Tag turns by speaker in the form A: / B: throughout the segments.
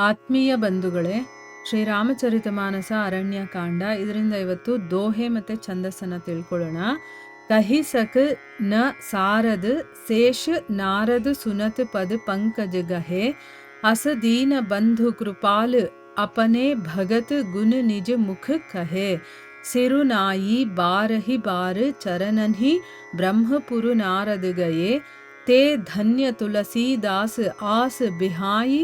A: ಆತ್ಮೀಯ ಬಂಧುಗಳೇ, ಶ್ರೀರಾಮಚರಿತಮಾನಸ ಅರಣ್ಯಕಾಂಡ. ಇದರಿಂದ ಇವತ್ತು ದೋಹೆ ಮತ್ತು ಛಂದಸ್ಸನ್ನು ತಿಳ್ಕೊಳ್ಳೋಣ. ಕಹಿ ಸಕ್ ನ ಸಾರದ್ ಶೇಷ ನಾರದ್ ಸುನತ್ ಪದ ಪಂಕಜ ಗಹೆ ಅಸ ದೀನ ಬಂಧು ಕೃಪಾಲ್ अपने भगत गुण निज मुख कहे सिरुनाई बारहि बार चरणन्हि ब्रह्मपुर नारद गए ते धन्य तुलसीदास आस बिहाई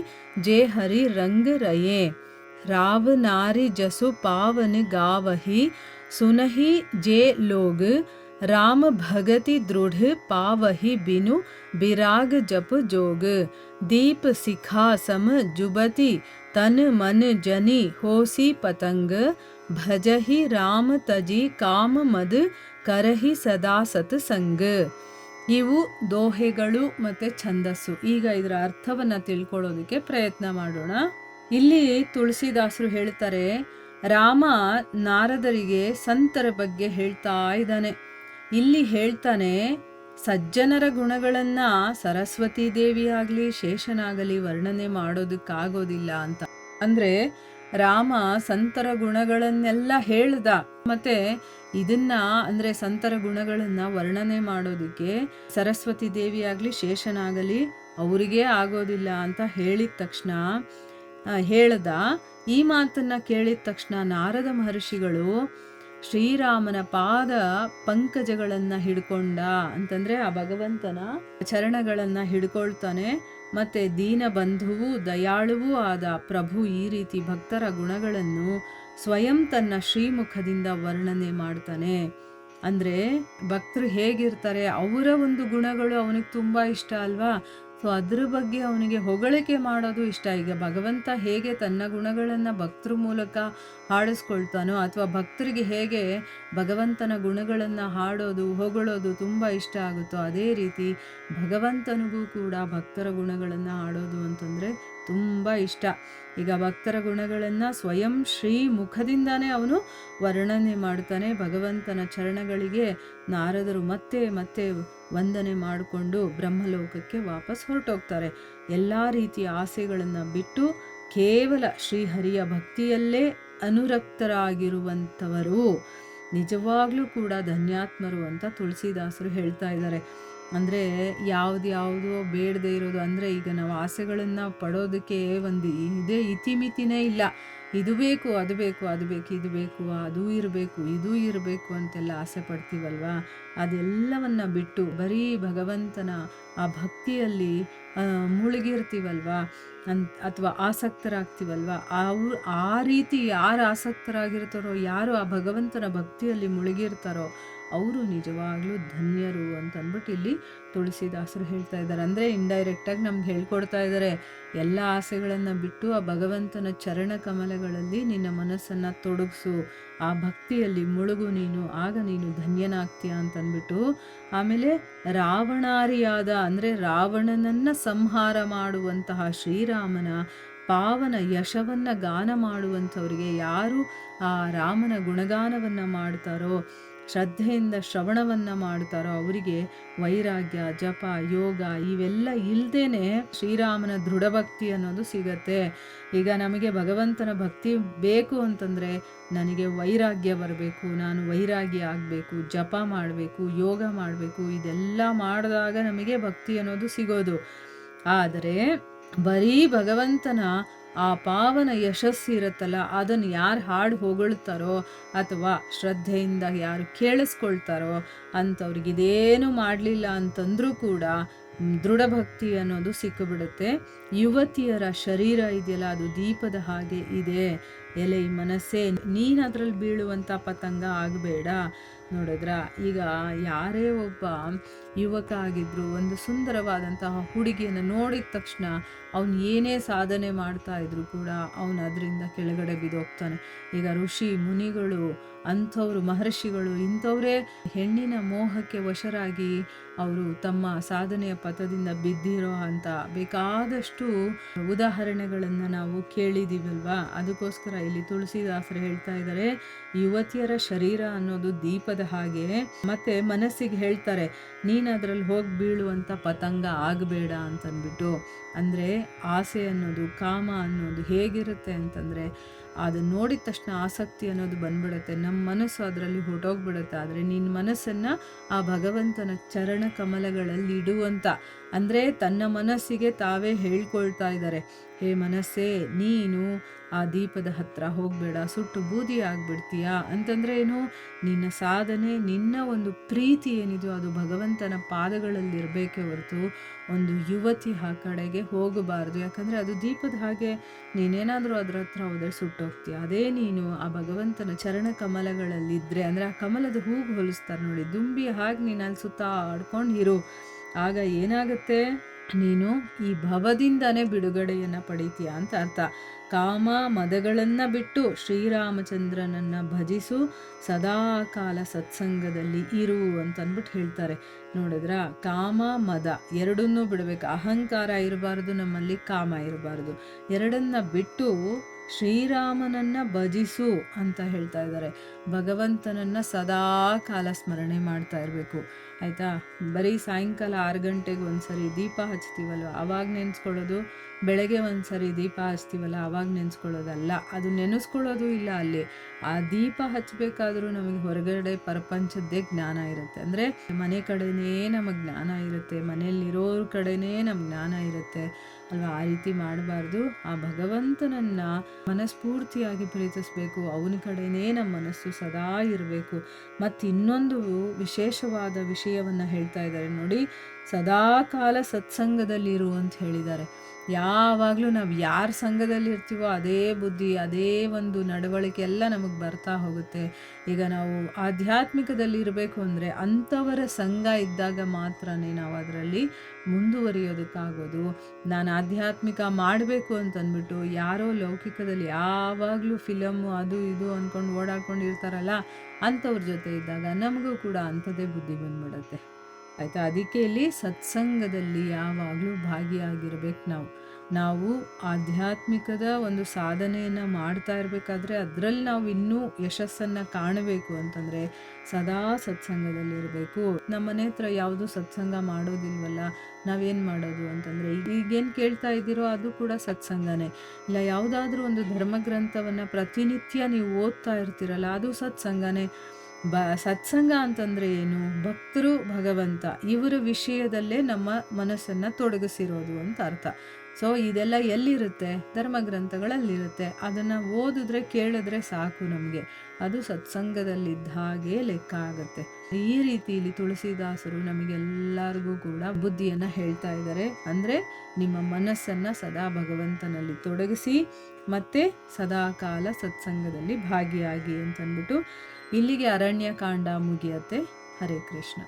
A: जे हरि रंग रये राव नारी जसु पावन गावहि सुनहि जे लोग राम भगति दृढ़ पावहि बिनु बिराग जप जोग दीप सिखा सम जुबति तन मन जनि होसी पतंग भजहि राम तजि काम मद करहि सदा सत्संग. ಇವು ದೋಹೆಗಳು ಮತ್ತು ಛಂದಸ್ಸು. ಈಗ ಇದರ ಅರ್ಥವನ್ನು ತಿಳ್ಕೊಳ್ಳೋದಕ್ಕೆ ಪ್ರಯತ್ನ ಮಾಡೋಣ. ಇಲ್ಲಿ ತುಳಸಿದಾಸರು ಹೇಳ್ತಾರೆ, ರಾಮ ನಾರದರಿಗೆ ಸಂತರ ಬಗ್ಗೆ ಹೇಳ್ತಾ ಇದ್ದಾನೆ. ಇಲ್ಲಿ ಹೇಳ್ತಾನೆ, ಸಜ್ಜನರ ಗುಣಗಳನ್ನು ಸರಸ್ವತಿ ದೇವಿ ಆಗಲಿ ಶೇಷನಾಗಲಿ ವರ್ಣನೆ ಮಾಡೋದಕ್ಕಾಗೋದಿಲ್ಲ ಅಂತ. ಅಂದರೆ ರಾಮ ಸಂತರ ಗುಣಗಳನ್ನೆಲ್ಲ ಹೇಳ್ದ, ಮತ್ತೆ ಇದನ್ನ ಅಂದರೆ ಸಂತರ ಗುಣಗಳನ್ನು ವರ್ಣನೆ ಮಾಡೋದಕ್ಕೆ ಸರಸ್ವತಿ ದೇವಿ ಆಗಲಿ ಶೇಷನಾಗಲಿ ಅವರಿಗೇ ಆಗೋದಿಲ್ಲ ಅಂತ ಹೇಳಿದ ತಕ್ಷಣ ಹೇಳ್ದ. ಈ ಮಾತನ್ನು ಕೇಳಿದ ತಕ್ಷಣ ನಾರದ ಮಹರ್ಷಿಗಳು ಶ್ರೀರಾಮನ ಪಾದ ಪಂಕಜಗಳನ್ನು ಹಿಡ್ಕೊಂಡ ಅಂತಂದರೆ ಆ ಭಗವಂತನ ಚರಣಗಳನ್ನು ಹಿಡ್ಕೊಳ್ತಾನೆ. ಮತ್ತು ದೀನ ಬಂಧುವು ದಯಾಳುವೂ ಆದ ಪ್ರಭು ಈ ರೀತಿ ಭಕ್ತರ ಗುಣಗಳನ್ನು ಸ್ವಯಂ ತನ್ನ ಶ್ರೀಮುಖದಿಂದ ವರ್ಣನೆ ಮಾಡ್ತಾನೆ. ಅಂದರೆ ಭಕ್ತರು ಹೇಗಿರ್ತಾರೆ, ಅವರ ಒಂದು ಗುಣಗಳು ಅವನಿಗೆ ತುಂಬ ಇಷ್ಟ ಅಲ್ವಾ. ಸೊ ಅದ್ರ ಬಗ್ಗೆ ಅವನಿಗೆ ಹೊಗಳಿಕೆ ಮಾಡೋದು ಇಷ್ಟ. ಈಗ ಭಗವಂತ ಹೇಗೆ ತನ್ನ ಗುಣಗಳನ್ನು ಭಕ್ತರ ಮೂಲಕ ಹಾಡಿಸ್ಕೊಳ್ತಾನೋ, ಅಥವಾ ಭಕ್ತರಿಗೆ ಹೇಗೆ ಭಗವಂತನ ಗುಣಗಳನ್ನು ಹಾಡೋದು ಹೊಗಳೋದು ತುಂಬ ಇಷ್ಟ ಆಗುತ್ತೋ, ಅದೇ ರೀತಿ ಭಗವಂತನಿಗೂ ಕೂಡ ಭಕ್ತರ ಗುಣಗಳನ್ನು ಹಾಡೋದು ಅಂತಂದರೆ ತುಂಬ ಇಷ್ಟ. ಈಗ ಭಕ್ತರ ಗುಣಗಳನ್ನು ಸ್ವಯಂ ಶ್ರೀ ಮುಖದಿಂದಾನೇ ಅವನು ವರ್ಣನೆ ಮಾಡ್ತಾನೆ. ಭಗವಂತನ ಚರಣಗಳಿಗೆ ನಾರದರು ಮತ್ತೆ ಮತ್ತೆ ವಂದನೆ ಮಾಡಿಕೊಂಡು ಬ್ರಹ್ಮಲೋಕಕ್ಕೆ ವಾಪಸ್ ಹೊರಟೋಗ್ತಾರೆ. ಎಲ್ಲ ರೀತಿಯ ಆಸೆಗಳನ್ನು ಬಿಟ್ಟು ಕೇವಲ ಶ್ರೀಹರಿಯ ಭಕ್ತಿಯಲ್ಲೇ ಅನುರಕ್ತರಾಗಿರುವಂಥವರು ನಿಜವಾಗ್ಲೂ ಕೂಡ ಧನ್ಯಾತ್ಮರು ಅಂತ ತುಳಸಿದಾಸರು ಹೇಳ್ತಾ ಇದ್ದಾರೆ. ಅಂದರೆ ಯಾವುದೋ ಬೇಡದೇ ಇರೋದು, ಅಂದರೆ ಈಗ ನಾವು ಆಸೆಗಳನ್ನು ಪಡೋದಕ್ಕೆ ಒಂದು ಇದೇ ಇತಿಮಿತಿನೇ ಇಲ್ಲ. ಇದು ಬೇಕು ಅದು ಬೇಕು ಅದು ಬೇಕು ಇದು ಬೇಕು ಅದು ಇರಬೇಕು ಇದು ಇರಬೇಕು ಅಂತೆಲ್ಲ ಆಸೆ ಪಡ್ತೀವಲ್ವ. ಅದೆಲ್ಲವನ್ನು ಬಿಟ್ಟು ಬರೀ ಭಗವಂತನ ಆ ಭಕ್ತಿಯಲ್ಲಿ ಮುಳುಗಿರ್ತೀವಲ್ವ ಅಥವಾ ಆಸಕ್ತರಾಗ್ತೀವಲ್ವ. ಆ ರೀತಿ ಯಾರು ಆಸಕ್ತರಾಗಿರ್ತಾರೋ, ಯಾರು ಆ ಭಗವಂತನ ಭಕ್ತಿಯಲ್ಲಿ ಮುಳುಗಿರ್ತಾರೋ ಅವರು ನಿಜವಾಗ್ಲೂ ಧನ್ಯರು ಅಂತ ಅಂದ್ಬಿಟ್ಟು ಇಲ್ಲಿ ತುಳಸಿದಾಸರು ಹೇಳ್ತಾ ಇದ್ದಾರೆ. ಅಂದರೆ ಇಂಡೈರೆಕ್ಟಾಗಿ ನಮ್ಗೆ ಹೇಳ್ಕೊಡ್ತಾ ಇದ್ದಾರೆ, ಎಲ್ಲ ಆಸೆಗಳನ್ನು ಬಿಟ್ಟು ಆ ಭಗವಂತನ ಚರಣ ಕಮಲಗಳಲ್ಲಿ ನಿನ್ನ ಮನಸ್ಸನ್ನು ತೊಡಗಿಸು, ಆ ಭಕ್ತಿಯಲ್ಲಿ ಮುಳುಗು ನೀನು, ಆಗ ನೀನು ಧನ್ಯನಾಗ್ತೀಯ ಅಂತಂದ್ಬಿಟ್ಟು. ಆಮೇಲೆ ರಾವಣಾರಿಯಾದ ಅಂದರೆ ರಾವಣನನ್ನು ಸಂಹಾರ ಮಾಡುವಂತಹ ಶ್ರೀರಾಮನ ಪಾವನ ಯಶವನ್ನು ಗಾನ ಮಾಡುವಂಥವ್ರಿಗೆ, ಯಾರು ಆ ರಾಮನ ಗುಣಗಾನವನ್ನು ಮಾಡ್ತಾರೋ, ಶ್ರದ್ಧೆಯಿಂದ ಶ್ರವಣವನ್ನು ಮಾಡ್ತಾರೋ ಅವರಿಗೆ ವೈರಾಗ್ಯ ಜಪ ಯೋಗ ಇವೆಲ್ಲ ಇಲ್ಲದೇನೆ ಶ್ರೀರಾಮನ ದೃಢಭಕ್ತಿ ಅನ್ನೋದು ಸಿಗತ್ತೆ. ಈಗ ನಮಗೆ ಭಗವಂತನ ಭಕ್ತಿ ಬೇಕು ಅಂತಂದರೆ ನನಗೆ ವೈರಾಗ್ಯ ಬರಬೇಕು, ನಾನು ವೈರಾಗ್ಯ ಆಗಬೇಕು, ಜಪ ಮಾಡಬೇಕು, ಯೋಗ ಮಾಡಬೇಕು. ಇದೆಲ್ಲ ಮಾಡಿದಾಗ ನಮಗೆ ಭಕ್ತಿ ಅನ್ನೋದು ಸಿಗೋದು. ಆದರೆ ಬರೀ ಭಗವಂತನ ಆ ಪಾವನ ಯಶಸ್ಸು ಇರುತ್ತಲ್ಲ, ಅದನ್ನು ಯಾರು ಹಾಡು ಹೊಗಳ್ತಾರೋ ಅಥವಾ ಶ್ರದ್ಧೆಯಿಂದ ಯಾರು ಕೇಳಿಸ್ಕೊಳ್ತಾರೋ ಅಂಥವ್ರಿಗೆ ಇದೇನು ಮಾಡಲಿಲ್ಲ ಅಂತಂದ್ರೂ ಕೂಡ ದೃಢಭಕ್ತಿ ಅನ್ನೋದು ಸಿಕ್ಕಿಬಿಡುತ್ತೆ. ಯುವತಿಯರ ಶರೀರ ಇದೆಯಲ್ಲ, ಅದು ದೀಪದ ಹಾಗೆ ಇದೆ. ಎಲೆ ಈ ಮನಸ್ಸೇ, ನೀನು ಅದರಲ್ಲಿ ಬೀಳುವಂಥ ಪತಂಗ ಆಗಬೇಡ. ನೋಡಿದ್ರ, ಈಗ ಯಾರೇ ಒಬ್ಬ ಯುವಕ ಆಗಿದ್ರು ಒಂದು ಸುಂದರವಾದಂತಹ ಹುಡುಗಿಯನ್ನು ನೋಡಿದ ತಕ್ಷಣ ಅವನು ಏನೇ ಸಾಧನೆ ಮಾಡ್ತಾ ಇದ್ರು ಕೂಡ ಅವನು ಅದರಿಂದ ಕೆಳಗಡೆ ಬಿದ್ದೋಗ್ತಾನೆ. ಈಗ ಋಷಿ ಮುನಿಗಳು ಅಂಥವ್ರು ಮಹರ್ಷಿಗಳು ಇಂಥವರೇ ಹೆಣ್ಣಿನ ಮೋಹಕ್ಕೆ ವಶರಾಗಿ ಅವರು ತಮ್ಮ ಸಾಧನೆಯ ಪಥದಿಂದ ಬಿದ್ದಿರೋ ಅಂತ ಬೇಕಾದಷ್ಟು ಉದಾಹರಣೆಗಳನ್ನು ನಾವು ಕೇಳಿದ್ದೀವಲ್ವಾ. ಅದಕ್ಕೋಸ್ಕರ ಇಲ್ಲಿ ತುಳಸಿದಾಸರು ಹೇಳ್ತಾ ಇದ್ದಾರೆ, ಯುವತಿಯರ ಶರೀರ ಅನ್ನೋದು ದೀಪದ ಹಾಗೆ. ಮತ್ತೆ ಮನಸ್ಸಿಗೆ ಹೇಳ್ತಾರೆ, ನೀನು ನೀನು ಅದರಲ್ಲಿ ಹೋಗಿ ಬೀಳುವಂಥ ಪತಂಗ ಆಗಬೇಡ ಅಂತಂದ್ಬಿಟ್ಟು. ಅಂದರೆ ಆಸೆ ಅನ್ನೋದು, ಕಾಮ ಅನ್ನೋದು ಹೇಗಿರುತ್ತೆ ಅಂತಂದರೆ, ಅದನ್ನು ನೋಡಿದ ತಕ್ಷಣ ಆಸಕ್ತಿ ಅನ್ನೋದು ಬಂದ್ಬಿಡುತ್ತೆ, ನಮ್ಮ ಮನಸ್ಸು ಅದರಲ್ಲಿ ಹೊರಟೋಗ್ಬಿಡುತ್ತೆ. ಆದರೆ ನಿನ್ನ ಮನಸ್ಸನ್ನು ಆ ಭಗವಂತನ ಚರಣ ಕಮಲಗಳಲ್ಲಿ ಇಡುವಂಥ, ಅಂದರೆ ತನ್ನ ಮನಸ್ಸಿಗೆ ತಾವೇ ಹೇಳ್ಕೊಳ್ತಾ ಇದ್ದಾರೆ, ಹೇ ಮನಸ್ಸೇ, ನೀನು ಆ ದೀಪದ ಹತ್ರ ಹೋಗಬೇಡ, ಸುಟ್ಟು ಬೂದಿ ಆಗಿಬಿಡ್ತೀಯಾ. ಅಂತಂದರೆ ಏನು, ನಿನ್ನ ಸಾಧನೆ, ನಿನ್ನ ಒಂದು ಪ್ರೀತಿ ಏನಿದೆಯೋ ಅದು ಭಗವಂತನ ಪಾದಗಳಲ್ಲಿರಬೇಕೇ ಹೊರತು ಒಂದು ಯುವತಿ ಆ ಕಡೆಗೆ ಹೋಗಬಾರ್ದು. ಯಾಕಂದರೆ ಅದು ದೀಪದ ಹಾಗೆ, ನೀನೇನಾದರೂ ಅದರ ಹತ್ರ ಹೋದರೆ ಸುಟ್ಟೋಗ್ತೀಯ. ಅದೇ ನೀನು ಆ ಭಗವಂತನ ಚರಣ ಕಮಲಗಳಲ್ಲಿದ್ದರೆ, ಅಂದರೆ ಆ ಕಮಲದ ಹೂವು ಹೊಲಿಸ್ತಾರೆ ನೋಡಿ, ದುಂಬಿ ಹಾಗೆ ನೀನು ಅಲ್ಲಿ ಸುತ್ತಾಡ್ಕೊಂಡು ಇರು. ಆಗ ಏನಾಗುತ್ತೆ, ನೀನು ಈ ಭವದಿಂದನೇ ಬಿಡುಗಡೆಯನ್ನು ಪಡಿತೀಯ ಅಂತ ಅರ್ಥ. ಕಾಮ ಮದಗಳನ್ನು ಬಿಟ್ಟು ಶ್ರೀರಾಮಚಂದ್ರನನ್ನು ಭಜಿಸು, ಸದಾಕಾಲ ಸತ್ಸಂಗದಲ್ಲಿ ಇರು ಅಂತಂದ್ಬಿಟ್ಟು ಹೇಳ್ತಾರೆ. ನೋಡಿದ್ರ, ಕಾಮ ಮದ ಎರಡನ್ನೂ ಬಿಡಬೇಕು. ಅಹಂಕಾರ ಇರಬಾರ್ದು ನಮ್ಮಲ್ಲಿ, ಕಾಮ ಇರಬಾರ್ದು. ಎರಡನ್ನ ಬಿಟ್ಟು ಶ್ರೀರಾಮನನ್ನು ಭಜಿಸು ಅಂತ ಹೇಳ್ತಾ ಇದ್ದಾರೆ. ಭಗವಂತನನ್ನು ಸದಾ ಕಾಲ ಸ್ಮರಣೆ ಮಾಡ್ತಾ ಇರಬೇಕು, ಆಯಿತಾ. ಬರೀ ಸಾಯಂಕಾಲ 6 ಗಂಟೆಗೆ ಒಂದ್ಸರಿ ದೀಪ ಹಚ್ತೀವಲ್ವ ಅವಾಗ ನೆನೆಸ್ಕೊಳ್ಳೋದು, ಬೆಳಗ್ಗೆ ಒಂದ್ಸರಿ ದೀಪ ಹಚ್ತೀವಲ್ಲ ಅವಾಗ ನೆನೆಸ್ಕೊಳ್ಳೋದಲ್ಲ. ಅದು ನೆನೆಸ್ಕೊಳ್ಳೋದು ಇಲ್ಲ ಅಲ್ಲಿ. ಆ ದೀಪ ಹಚ್ಚಬೇಕಾದ್ರೂ ನಮಗೆ ಹೊರಗಡೆ ಪ್ರಪಂಚದ್ದೇ ಜ್ಞಾನ ಇರುತ್ತೆ. ಅಂದರೆ ಮನೆ ಕಡೆನೇ ನಮಗೆ ಜ್ಞಾನ ಇರುತ್ತೆ, ಮನೆಯಲ್ಲಿರೋರ ಕಡೆನೇ ನಮ್ಗೆ ಜ್ಞಾನ ಇರುತ್ತೆ ಅಲ್ವಾ. ಆ ರೀತಿ ಮಾಡಬಾರ್ದು. ಆ ಭಗವಂತನನ್ನು ಮನಸ್ಫೂರ್ತಿಯಾಗಿ ಪ್ರೀತಿಸಬೇಕು, ಅವನ ಕಡೆನೇ ನಮ್ಮ ಮನಸ್ಸು ಸದಾ ಇರಬೇಕು. ಮತ್ತು ಇನ್ನೊಂದು ವಿಶೇಷವಾದ ವಿಷಯವನ್ನು ಹೇಳ್ತಾ ಇದ್ದಾರೆ ನೋಡಿ, ಸದಾ ಕಾಲ ಸತ್ಸಂಗದಲ್ಲಿರು ಅಂತ ಹೇಳಿದ್ದಾರೆ. ಯಾವಾಗಲೂ ನಾವು ಯಾರ ಸಂಘದಲ್ಲಿ ಇರ್ತೀವೋ ಅದೇ ಬುದ್ಧಿ, ಅದೇ ಒಂದು ನಡವಳಿಕೆ ಎಲ್ಲ ನಮಗೆ ಬರ್ತಾ ಹೋಗುತ್ತೆ. ಈಗ ನಾವು ಆಧ್ಯಾತ್ಮಿಕದಲ್ಲಿ ಇರಬೇಕು ಅಂದರೆ ಅಂಥವರ ಸಂಘ ಇದ್ದಾಗ ಮಾತ್ರನೇ ನಾವು ಅದರಲ್ಲಿ ಮುಂದುವರಿಯೋದಕ್ಕಾಗೋದು. ನಾನು ಆಧ್ಯಾತ್ಮಿಕ ಮಾಡಬೇಕು ಅಂತಂದ್ಬಿಟ್ಟು ಯಾರೋ ಲೌಕಿಕದಲ್ಲಿ ಯಾವಾಗಲೂ ಫಿಲಮ್ಮು ಅದು ಇದು ಅಂದ್ಕೊಂಡು ಓಡಾಡ್ಕೊಂಡು ಇರ್ತಾರಲ್ಲ, ಅಂಥವ್ರ ಜೊತೆ ಇದ್ದಾಗ ನಮಗೂ ಕೂಡ ಅಂಥದ್ದೇ ಬುದ್ಧಿ ಬಂದ್ಬಿಡುತ್ತೆ, ಆಯಿತಾ. ಅದಕ್ಕೆ ಇಲ್ಲಿ ಸತ್ಸಂಗದಲ್ಲಿ ಯಾವಾಗಲೂ ಭಾಗಿಯಾಗಿರ್ಬೇಕು. ನಾವು ಆಧ್ಯಾತ್ಮಿಕದ ಒಂದು ಸಾಧನೆಯನ್ನು ಮಾಡ್ತಾ ಇರಬೇಕಾದ್ರೆ ಅದರಲ್ಲಿ ನಾವು ಇನ್ನೂ ಯಶಸ್ಸನ್ನು ಕಾಣಬೇಕು ಅಂತಂದರೆ ಸದಾ ಸತ್ಸಂಗದಲ್ಲಿರಬೇಕು. ನಮ್ಮ ಮನೆ ಹತ್ರ ಯಾವುದೂ ಸತ್ಸಂಗ ಮಾಡೋದಿಲ್ವಲ್ಲ, ನಾವೇನು ಮಾಡೋದು ಅಂತಂದರೆ, ಈಗೇನು ಕೇಳ್ತಾ ಇದ್ದೀರೋ ಅದು ಕೂಡ ಸತ್ಸಂಗನೇ. ಇಲ್ಲ ಯಾವುದಾದ್ರೂ ಒಂದು ಧರ್ಮಗ್ರಂಥವನ್ನು ಪ್ರತಿನಿತ್ಯ ನೀವು ಓದ್ತಾ ಇರ್ತೀರಲ್ಲ, ಅದು ಸತ್ಸಂಗನೇ. ಸತ್ಸಂಗ ಅಂತಂದರೆ ಏನು, ಭಕ್ತರು ಭಗವಂತ ಇವರ ವಿಷಯದಲ್ಲೇ ನಮ್ಮ ಮನಸ್ಸನ್ನು ತೊಡಗಿಸಿರೋದು ಅಂತ ಅರ್ಥ. ಸೊ ಇದೆಲ್ಲ ಎಲ್ಲಿರುತ್ತೆ, ಧರ್ಮಗ್ರಂಥಗಳಲ್ಲಿರುತ್ತೆ. ಅದನ್ನು ಓದಿದ್ರೆ ಕೇಳಿದ್ರೆ ಸಾಕು ನಮಗೆ, ಅದು ಸತ್ಸಂಗದಲ್ಲಿದ್ದ ಹಾಗೆ ಲೆಕ್ಕ ಆಗುತ್ತೆ. ಈ ರೀತಿಯಲ್ಲಿ ತುಳಸಿದಾಸರು ನಮಗೆಲ್ಲರಿಗೂ ಕೂಡ ಬುದ್ಧಿಯನ್ನು ಹೇಳ್ತಾ ಇದ್ದಾರೆ. ಅಂದರೆ ನಿಮ್ಮ ಮನಸ್ಸನ್ನು ಸದಾ ಭಗವಂತನಲ್ಲಿ ತೊಡಗಿಸಿ ಮತ್ತು ಸದಾ ಕಾಲ ಸತ್ಸಂಗದಲ್ಲಿ ಭಾಗಿಯಾಗಿ ಅಂತಂದ್ಬಿಟ್ಟು ಇಲ್ಲಿಗೆ ಅರಣ್ಯಕಾಂಡ ಮುಗಿಯತ್ತೆ. ಹರೇ ಕೃಷ್ಣ.